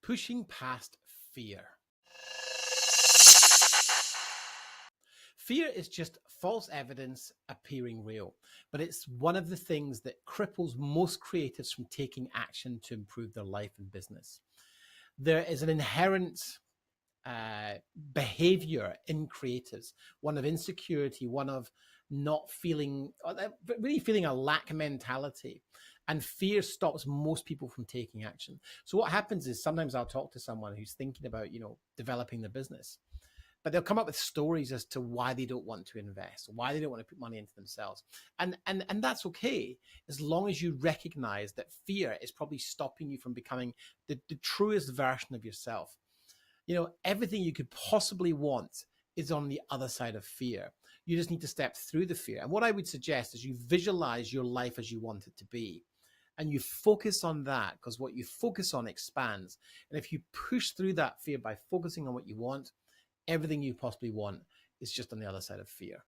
Pushing past fear. Fear is just false evidence appearing real, but it's one of the things that cripples most creatives from taking action to improve their life and business. There is an inherent behavior in creatives, one of insecurity, one of not feeling, really feeling a lack mentality. And fear stops most people from taking action. So what happens is sometimes I'll talk to someone who's thinking about, developing their business, but they'll come up with stories as to why they don't want to invest, why they don't want to put money into themselves. And that's okay, as long as you recognize that fear is probably stopping you from becoming the truest version of yourself. Everything you could possibly want is on the other side of fear. You just need to step through the fear. And what I would suggest is you visualize your life as you want it to be. And you focus on that, because what you focus on expands. And if you push through that fear by focusing on what you want, everything you possibly want is just on the other side of fear.